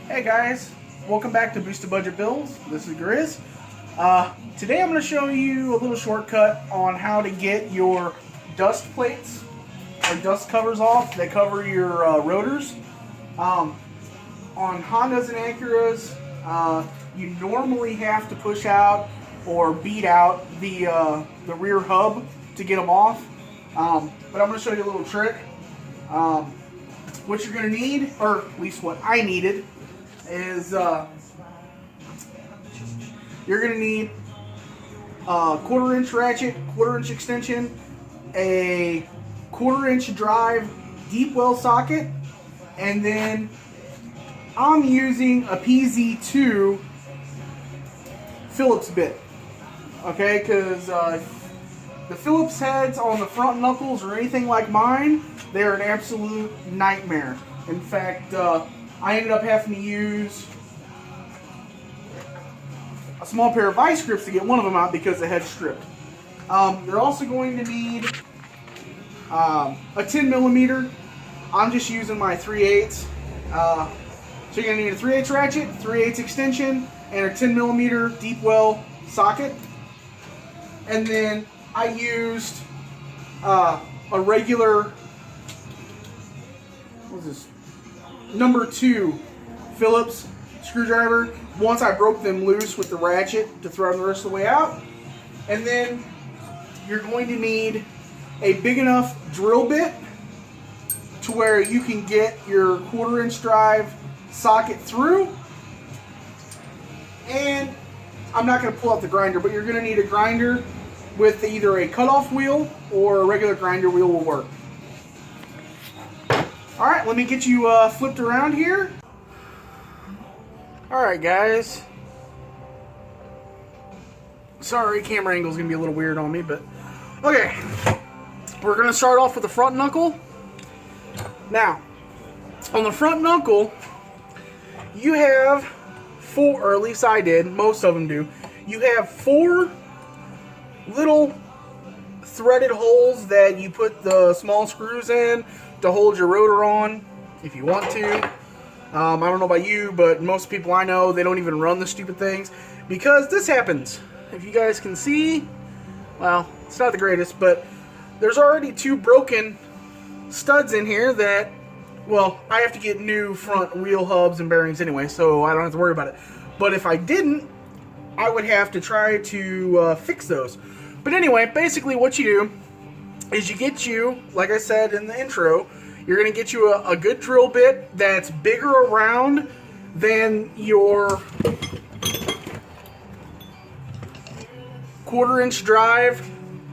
Hey guys, welcome back to Boosted Budget Builds. This is Grizz. Today I'm going to show you a little shortcut on how to get your dust plates or dust covers off that cover your rotors. On Hondas and Acuras, you normally have to push out or beat out the rear hub to get them off. But I'm going to show you a little trick. What you're going to need, or at least what I needed, is you're going to need a 1/4 inch ratchet, 1/4 inch extension, a 1/4 inch drive deep well socket, and then I'm using a PZ2 Phillips bit. Okay, because the Phillips heads on the front knuckles or anything like mine, they're an absolute nightmare. In fact, I ended up having to use a small pair of vice grips to get one of them out because the head's stripped. You're also going to need a 10 millimeter. I'm just using my 3/8. So you're going to need a 3/8 ratchet, 3/8 extension, and a 10 millimeter deep well socket. And then I used a regular, what is this, number 2 Phillips screwdriver. Once I broke them loose with the ratchet to throw them the rest of the way out. And then you're going to need a big enough drill bit to where you can get your 1/4 inch drive socket through. And I'm not going to pull out the grinder, but you're going to need a grinder with either a cutoff wheel or a regular grinder wheel will work. Alright, let me get you flipped around here. Alright guys. Sorry, camera angle is going to be a little weird on me, but okay. We're going to start off with the front knuckle. Now, on the front knuckle, you have 4, or at least I did, most of them do. You have 4 little threaded holes that you put the small screws in to hold your rotor on if you want to. I don't know about you, but most people I know, they don't even run the stupid things because this happens. If you guys can see, well, it's not the greatest, but there's already 2 broken studs in here that, well, I have to get new front wheel hubs and bearings anyway, so I don't have to worry about it. But if I didn't, I would have to try to fix those. But anyway, basically what you do is you get you, like I said in the intro, you're going to get you a good drill bit that's bigger around than your 1/4 inch drive,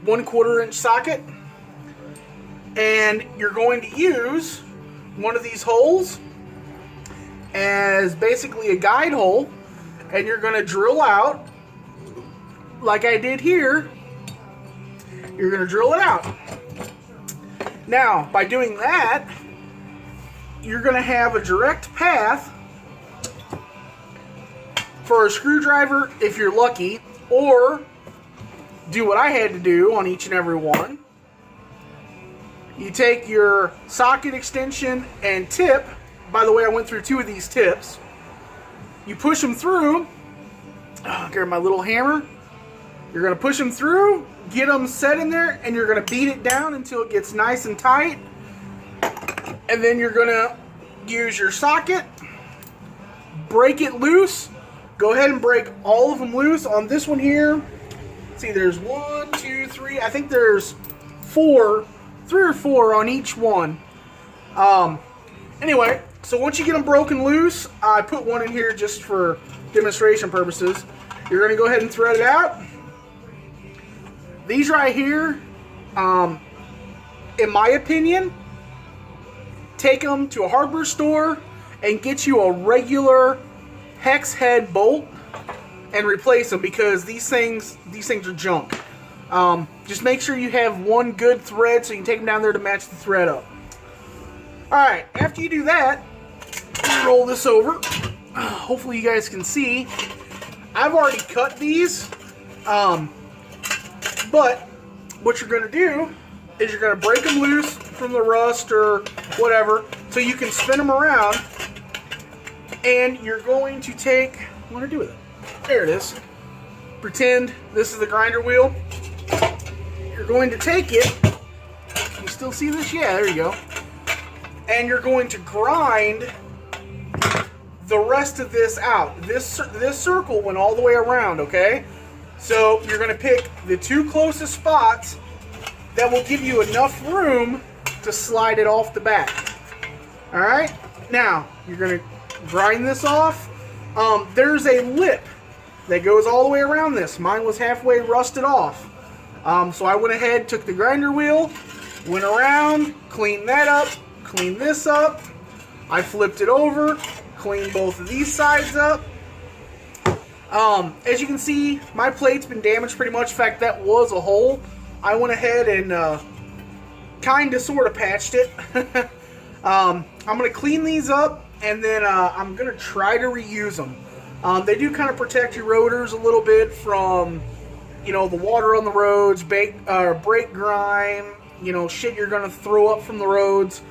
1/4 inch socket. And you're going to use one of these holes as basically a guide hole, and you're going to drill out like I did here. You're going to drill it out. Now, by doing that, you're going to have a direct path for a screwdriver if you're lucky, or do what I had to do on each and every one. You take your socket extension and tip. By the way, I went through 2 of these tips. You push them through. Grab my little hammer. You're going to push them through, get them set in there, and you're going to beat it down until it gets nice and tight. And then you're going to use your socket, break it loose. Go ahead and break all of them loose. On this one here, see, there's 1, 2, 3. I think there's 3 or 4 on each one. Anyway, so once you get them broken loose, I put one in here just for demonstration purposes. You're going to go ahead and thread it out. These right here, in my opinion, take them to a hardware store and get you a regular hex head bolt and replace them, because these things are junk. Just make sure you have one good thread so you can take them down there to match the thread up. Alright, after you do that, roll this over. Hopefully you guys can see. I've already cut these. But what you're going to do is you're going to break them loose from the rust or whatever, so you can spin them around And you're going to take, what do I do with it? There it is. Pretend this is the grinder wheel. You're going to take it. Can you still see this? Yeah, there you go. And you're going to grind the rest of this out. This circle went all the way around, okay? So you're going to pick the two closest spots that will give you enough room to slide it off the back. Alright? Now, you're going to grind this off. There's a lip that goes all the way around this. Mine was halfway rusted off. So I went ahead, took the grinder wheel, went around, cleaned that up, cleaned this up. I flipped it over, cleaned both of these sides up. As you can see, my plate's been damaged pretty much. In fact, that was a hole. I went ahead and kind of sort of patched it. I'm going to clean these up, and then I'm going to try to reuse them. They do kind of protect your rotors a little bit from, you know, the water on the roads, brake grime, you know, shit you're going to throw up from the roads.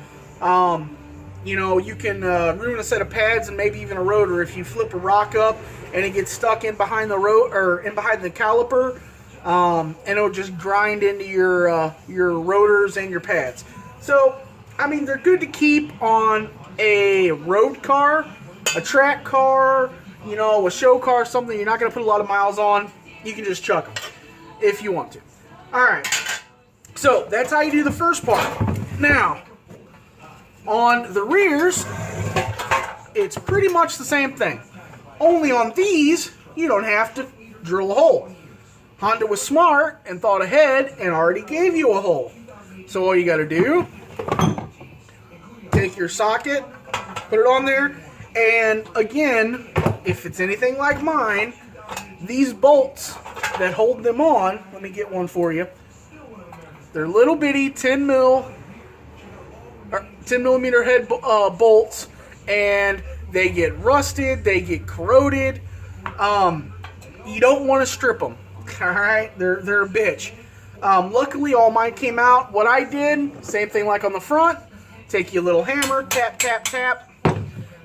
You know, you can ruin a set of pads and maybe even a rotor if you flip a rock up and it gets stuck in behind the behind the caliper, and it'll just grind into your rotors and your pads. So, I mean, they're good to keep on a road car, a track car, you know, a show car, something you're not going to put a lot of miles on. You can just chuck them if you want to. Alright, so that's how you do the first part. Now, on the rears, it's pretty much the same thing. Only on these, you don't have to drill a hole. Honda was smart and thought ahead and already gave you a hole. So all you got to do, take your socket, put it on there, and again, if it's anything like mine, these bolts that hold them on, let me get one for you. They're little bitty 10 millimeter head bolts, and they get rusted, they get corroded. You don't want to strip them. Alright, they're a bitch. Luckily, all mine came out. What I did, same thing like on the front. Take your little hammer, tap, tap, tap.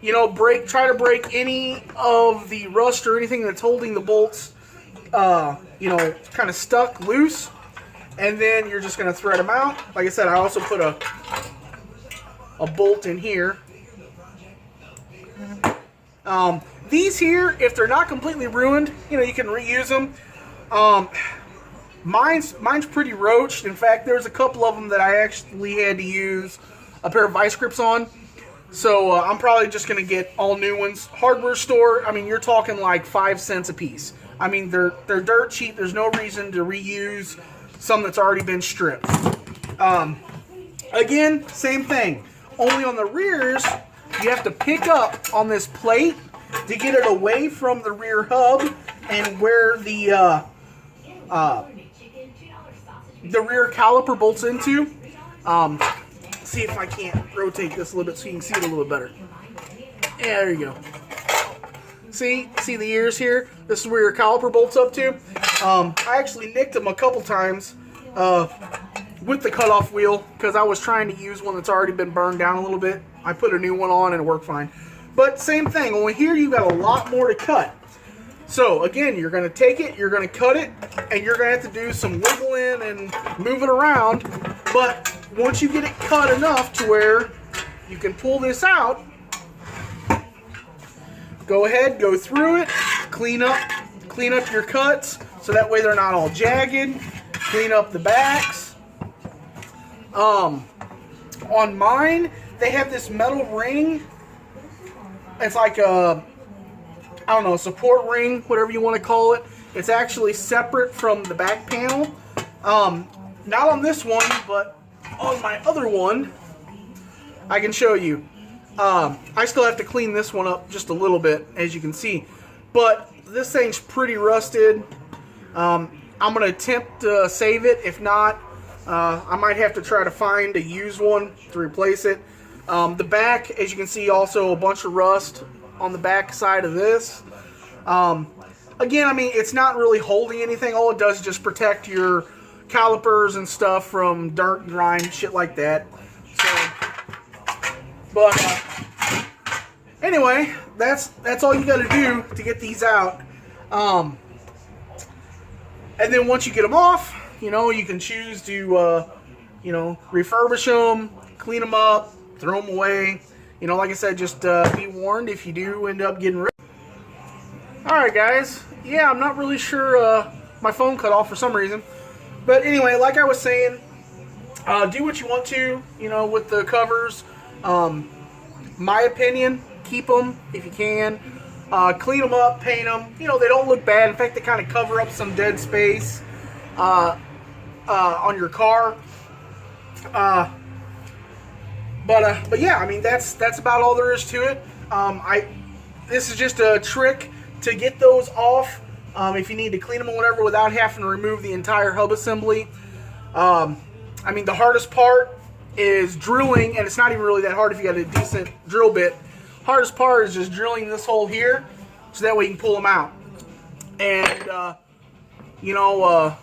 You know, try to break any of the rust or anything that's holding the bolts, you know, kind of stuck loose. And then you're just going to thread them out. Like I said, I also put a bolt in here. These here, if they're not completely ruined, you know, you can reuse them. Mine's pretty roached. In fact, there's a couple of them that I actually had to use a pair of vice grips on. So I'm probably just going to get all new ones. Hardware store, I mean, you're talking like 5 cents a piece. I mean, they're dirt cheap. There's no reason to reuse some that's already been stripped. Again, same thing. Only on the rears, you have to pick up on this plate to get it away from the rear hub and where the rear caliper bolts into. See if I can't rotate this a little bit so you can see it a little bit better. Yeah, there you go. See the ears here? This is where your caliper bolts up to. I actually nicked them a couple times with the cutoff wheel because I was trying to use one that's already been burned down a little bit. I put a new one on and it worked fine. But same thing, only here you've got a lot more to cut. So again, you're going to take it, you're going to cut it, and you're going to have to do some wiggling and move it around. But once you get it cut enough to where you can pull this out, go ahead, go through it, clean up your cuts so that way they're not all jagged. Clean up the backs. On mine, they have this metal ring. It's like a, I don't know, support ring, whatever you want to call it. It's actually separate from the back panel. Not on this one, but on my other one, I can show you. I still have to clean this one up just a little bit, as you can see. But this thing's pretty rusted. I'm going to attempt to save it. If not, I might have to try to find a used one to replace it. The back, as you can see, also a bunch of rust on the back side of this. Again, I mean, it's not really holding anything. All it does is just protect your calipers and stuff from dirt, grime, shit like that. So, but anyway, that's all you got to do to get these out. And then once you get them off, you know, you can choose to, you know, refurbish them, clean them up, throw them away. You know, like I said, just be warned if you do end up getting rid of them. Alright, guys. Yeah, I'm not really sure. My phone cut off for some reason. But anyway, like I was saying, do what you want to, you know, with the covers. My opinion, keep them if you can. Clean them up, paint them. You know, they don't look bad. In fact, they kind of cover up some dead space on your car. But yeah, I mean, that's about all there is to it. This is just a trick to get those off if you need to clean them or whatever without having to remove the entire hub assembly. I mean, the hardest part is drilling, and it's not even really that hard if you got a decent drill bit. Hardest part is just drilling this hole here so that way you can pull them out. And, you know,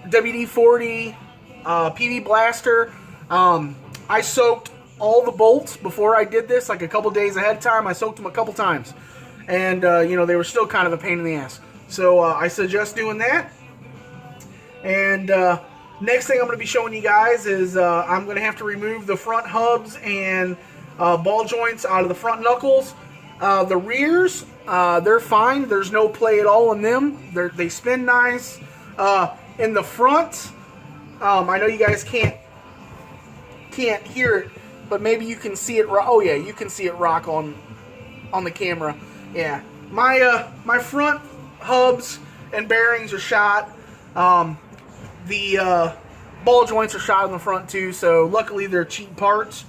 WD-40, PV Blaster, I soaked all the bolts before I did this, like a couple days ahead of time. I soaked them a couple times. And, you know, they were still kind of a pain in the ass. So I suggest doing that. And next thing I'm going to be showing you guys is I'm going to have to remove the front hubs and ball joints out of the front knuckles. The rears, they're fine. There's no play at all in them. They spin nice. In the front, I know you guys can't hear it, but maybe you can see it. Oh yeah, you can see it rock on the camera. Yeah, my front hubs and bearings are shot. The ball joints are shot in the front too. So luckily they're cheap parts.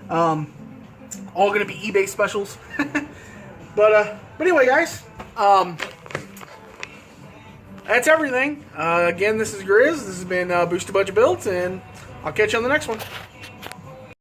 All going to be eBay specials. but anyway, guys, that's everything. Again, this is Grizz. This has been Boosted Budget Builds, and I'll catch you on the next one.